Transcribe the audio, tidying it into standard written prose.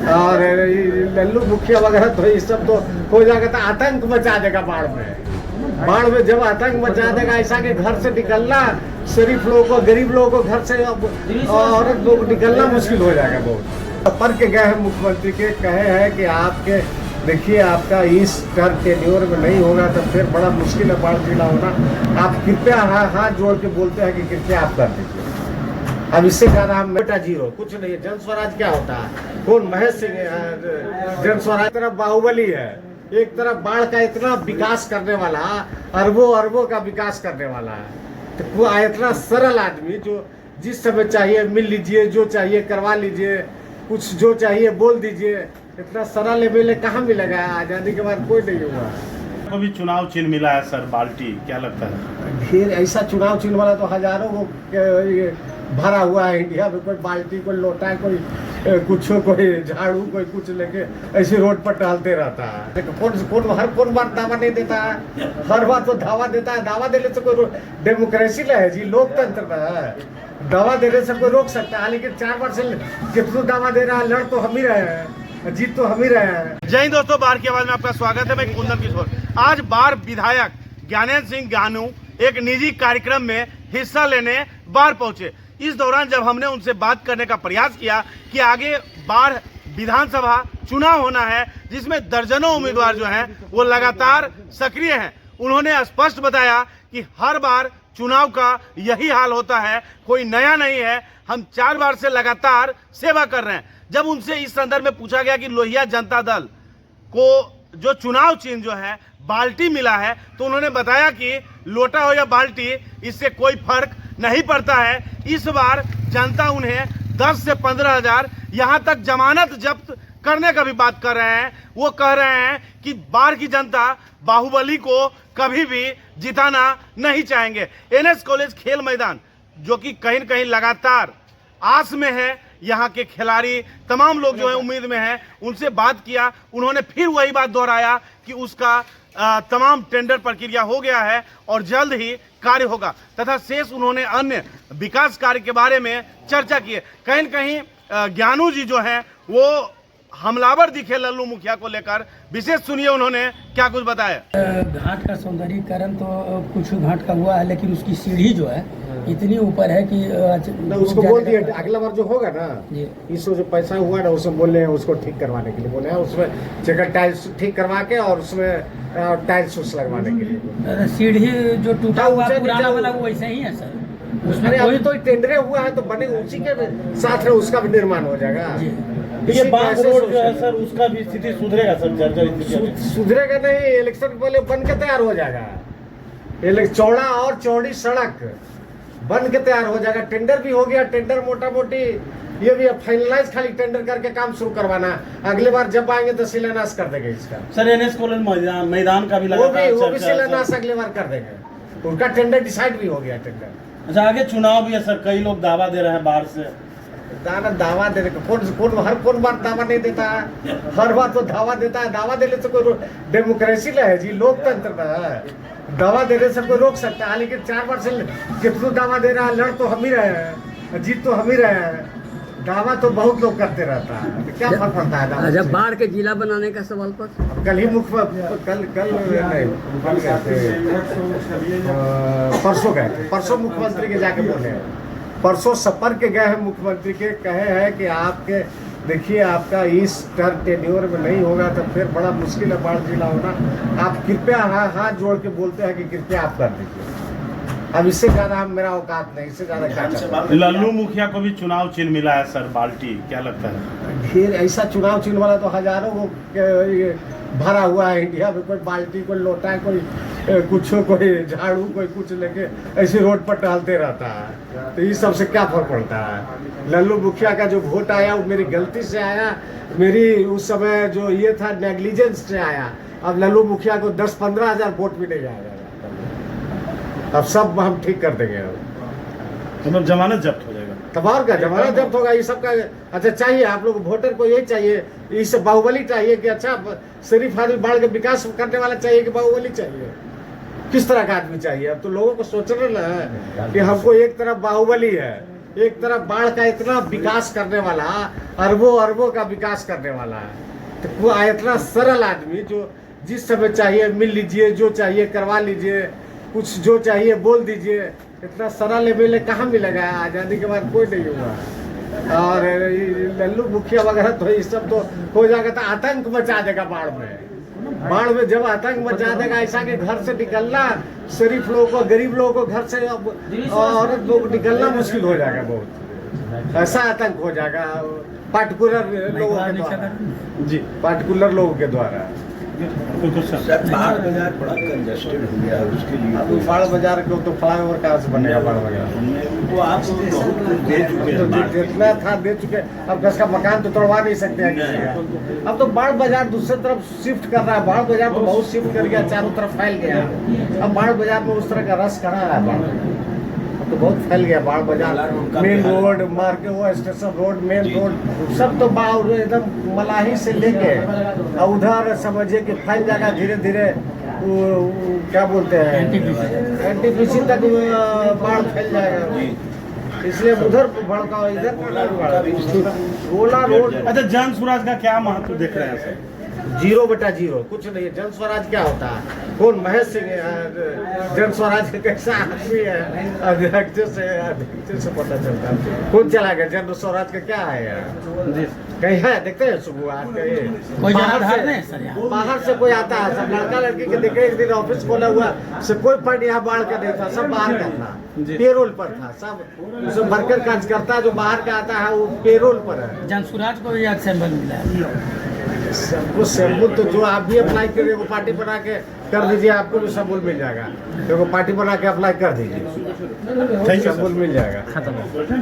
और लल्लू मुखिया वगैरह तो ये सब तो हो जाएगा, तो आतंक मचा देगा बाढ़ में जब आतंक मचा देगा ऐसा कि घर से निकलना, शरीफ लोगों को, गरीब लोगों को घर से औरत लोग निकलना मुश्किल हो जाएगा बहुत। पर के गए हैं मुख्यमंत्री के, कहे हैं कि आपके देखिए आपका इस टर्म टेन्योर में नहीं होगा तो फिर बड़ा मुश्किल है बाढ़ जिला होना। आप कृपया हाथ जोड़ के बोलते हैं कि कृपया आप कर दीजिए। अब इससे ज्यादा हम बेटा जीरो कुछ नहीं है। जन स्वराज क्या होता है? कौन महेश सिंह जन स्वराज तरफ बाहुबली है, एक तरफ बाढ़ का इतना विकास करने वाला, अरबों का विकास करने वाला है। तो वो इतना सरल आदमी जो जिस समय चाहिए मिल लीजिए, जो चाहिए करवा लीजिए, कुछ जो चाहिए बोल दीजिए, इतना सरल एमएलए कहाँ मिलेगा? आजादी के बाद कोई नहीं हुआ। अभी चुनाव चिन्ह मिला है सर, बाल्टी, क्या लगता है? ढेर ऐसा चुनाव चिन्ह वाला तो हजारों वो भरा हुआ है इंडिया में। कोई बाल्टी, कोई लोटा, कोई कुछ, कोई झाड़ू, कोई कुछ लेके ऐसे रोड पर टहलते रहता है। कौन बार दावा नहीं देता है? हर बार तो दावा देता है। दावा देने से कोई डेमोक्रेसी है जी, लोकतंत्र है। दावा देने से कोई रोक सकता है, लेकिन 4 बार से कितना दावा दे रहा है, लड़ तो हम ही रहे हैं, जीत तो हम ही रहे हैं। जय हिंद दोस्तों, बाढ़ की आवाज में आपका स्वागत है। मैं कुंदन किशोर। आज बाढ़ विधायक ज्ञानेंद्र सिंह ज्ञानू एक निजी कार्यक्रम में हिस्सा लेने बाढ़ पहुंचे। इस दौरान जब हमने उनसे बात करने का प्रयास किया कि आगे बाढ़ विधानसभा चुनाव होना है जिसमें दर्जनों उम्मीदवार जो हैं वो लगातार सक्रिय हैं, उन्होंने स्पष्ट बताया कि हर बार चुनाव का यही हाल होता है, कोई नया नहीं है। हम 4 बार से लगातार सेवा कर रहे हैं। जब उनसे इस संदर्भ में पूछा गया कि लोहिया जनता दल को जो चुनाव चिन्ह जो है बाल्टी मिला है, तो उन्होंने बताया कि लोटा हो या बाल्टी इससे कोई फर्क नहीं पड़ता है। इस बार जनता उन्हें 10 से 15 हजार यहाँ तक जमानत जब्त करने का भी बात कर रहे हैं। वो कह रहे हैं कि बाढ़ की जनता बाहुबली को कभी भी जिताना नहीं चाहेंगे। एनएस कॉलेज खेल मैदान जो कि कहीं न कहीं लगातार आस में है, यहाँ के खिलाड़ी तमाम लोग जो है उम्मीद में हैं। उनसे बात किया, उन्होंने फिर वही बात दोहराया कि उसका तमाम टेंडर प्रक्रिया हो गया है और जल्द ही कार्य होगा, तथा शेष उन्होंने अन्य विकास कार्य के बारे में चर्चा की है। कहीं न कहीं ज्ञानू जी जो हैं वो हमलावर दिखे लल्लू मुखिया को लेकर। विशेष सुनिए उन्होंने क्या कुछ बताया। घाट का सौंदर्यीकरण तो कुछ घाट का हुआ है, लेकिन उसकी सीढ़ी जो है इतनी ऊपर है कि उसको बोल दिए अगला बार जो होगा ना, इसको जो पैसा हुआ ना उसमें बोले हैं उसको ठीक करवाने के लिए बोले हैं, उसमें चेकर टाइल्स ठीक करवा के और उसमें टाइल्स लगवाने के लिए। सीढ़ी जो टूटा हुआ पुराना वाला वो वैसे ही है सर, उसमें अभी तो टेंडरे हुआ है तो बने उसी के साथ में उसका भी निर्माण हो जाएगा। ये बांस रोड जो है सर उसका भी स्थिति सुधरेगा सर? सुधरेगा नहीं, इलेक्शन के पहले बन के तैयार हो जाएगा। चौड़ा और चौड़ी सड़क बन के तैयार हो जाएगा। टेंडर भी हो गया, टेंडर मोटा मोटी ये भी फाइनलाइज, खाली टेंडर करके काम शुरू करवाना। अगले बार जब आएंगे तो शिलान्यास कर देंगे इसका। सर एनएस कॉलेज मैदान का भी वो भी शिलान्यास अगले बार कर देंगे। उनका टेंडर डिसाइड भी हो गया टेंडर। अच्छा, आगे चुनाव भी है सर, कई लोग दावा दे रहे हैं बाहर से। दावा देने का कौन बार दावा नहीं देता है? हर बार तो दावा देता है। दावा देने से कोई डेमोक्रेसी है जी, लोकतंत्र है। दावा देने से कोई रोक सकता है, लेकिन 4 बार से कितना दावा दे रहा है, लड़ तो हम ही रहे हैं, जीत तो हम ही रहे हैं। दावा तो बहुत लोग करते रहता है, तो क्या फर्क पड़ता है? जब बाढ़ के जिला बनाने का सवाल पर कल ही परसों मुख्यमंत्री के जाके बोले हैं, परसों संपर्क गए हैं मुख्यमंत्री के, कहे हैं कि आपके देखिए आपका इस टर्म टेन्योर में नहीं होगा तो फिर बड़ा मुश्किल है बाढ़ जिला होना। आप कृपया हाथ जोड़ के बोलते हैं कि कृपया आप कर दीजिए। अब इससे ज्यादा हम मेरा औकात नहीं, इससे ज्यादा क्या। लल्लू मुखिया को भी चुनाव चिन्ह मिला है सर, बाल्टी, क्या लगता है? ढेर ऐसा चुनाव चिन्ह वाला तो हजारों वो भरा हुआ है इंडिया में। कोई बाल्टी, कोई लोटा, कोई कुछ, कोई झाड़ू, कोई कुछ लेके ऐसे रोड पर टहलते रहता है। तो इस सबसे क्या फर्क पड़ता है? लल्लू मुखिया का जो वोट आया वो मेरी गलती से आया, मेरी उस समय जो ये था नेग्लिजेंस से आया। अब लल्लू मुखिया को 10-15 हजार वोट भी नहीं आएगा। अब सब हम ठीक कर देंगे। मतलब जमानत जब्त हो जाएगा, तब और क्या जमानत जब्त होगा। ये सब का अच्छा चाहिए आप लोग वोटर को, यही चाहिए, इस बाहुबली चाहिए कि अच्छा शरीफ आदमी बाढ़ के विकास करने वाला चाहिए कि बाहुबली चाहिए? किस तरह का आदमी चाहिए? अब तो लोगों को सोचना है कि हमको एक तरफ बाहुबली है, एक तरफ बाढ़ का इतना विकास करने वाला, अरबों अरबों का विकास करने वाला है, तो वो इतना सरल आदमी जो जिस समय चाहिए मिल लीजिए, जो चाहिए करवा लीजिए, कुछ जो चाहिए बोल दीजिए, इतना सरल एमएलए कहाँ मिलेगा? आज़ादी के बाद कोई नहीं हुआ। और ये लल्लू मुखिया वगैरह तो ये सब तो हो जाएगा, तो आतंक मचा देगा बाढ़ में। बाढ़ में जब आतंक मचा देगा ऐसा कि घर से निकलना, शरीफ लोगों को, गरीब लोगों को घर से औरत लोग निकलना मुश्किल हो जाएगा बहुत। ऐसा आतंक हो जाएगा पार्टिकुलर लोगों के द्वारा। जी, पार्टिकुलर लोगों के द्वारा। बाढ़ बाजार बड़ा कंजेस्टेड हो गया है, उसके लिए अब बाढ़ बाजार को तो फ्लाईओवर कहाँ से बनेगा? बाढ़ बाजार वो आप बहुत कुछ दे चुके हैं। तो जितना था दे चुके। अब कसका मकान तो तोड़वा नहीं सकते हैं किसी का। अब तो बाढ़ बाजार दूसरी तरफ शिफ्ट कर रहा है। बाढ़ बाजार तो बहुत शिफ्ट कर गया, चारों तरफ फैल गया। अब बाढ़ बाजार में उस तरह का रस कहाँ है? बाढ़ अब तो बहुत फैल गया बाढ़ बाजार। मेन रोड, मार्केट, वो स्टेशन रोड, मेन रोड सब तो बाढ़ एकदम मलाही से लेके और उधर समझिए कि फैल जाएगा धीरे धीरे। वो क्या बोलते हैं, एनटीपीसी तक बाढ़ फैल जाएगा। इसलिए उधर भड़काओ, इधर गोला रोड। अच्छा, जन स्वराज का क्या महत्व देख रहे हैं सर? 0/0 कुछ नहीं है। जन स्वराज क्या होता है? कौन महेश सिंह जन स्वराज के कैसा आदमी है? अध्यक्ष से पता चलता है। कौन चला गया जन स्वराज का क्या है यार? कहीं है देखते हैं सुबह कोई जनाधार नहीं सर यहाँ। बाहर से कोई आता है, सब लड़का लड़की के देखे। एक दिन ऑफिस खोला हुआ से कोई फंड यहाँ बाढ़ का नहीं था, सब बाहर का था, पेरोल पर था। सब वर्कर काज करता है, जो बाहर का आता है वो पेरोल पर है। जन स्वराज को भी आज सैंपल मिला है। सबको सैंपल तो जो आप भी अप्लाई करिए, वो पार्टी बना के कर दीजिए, आपको भी सैंपल मिल जाएगा। देखो पार्टी बना के अप्लाई कर दीजिए, सैंपल मिल जाएगा। खत्म।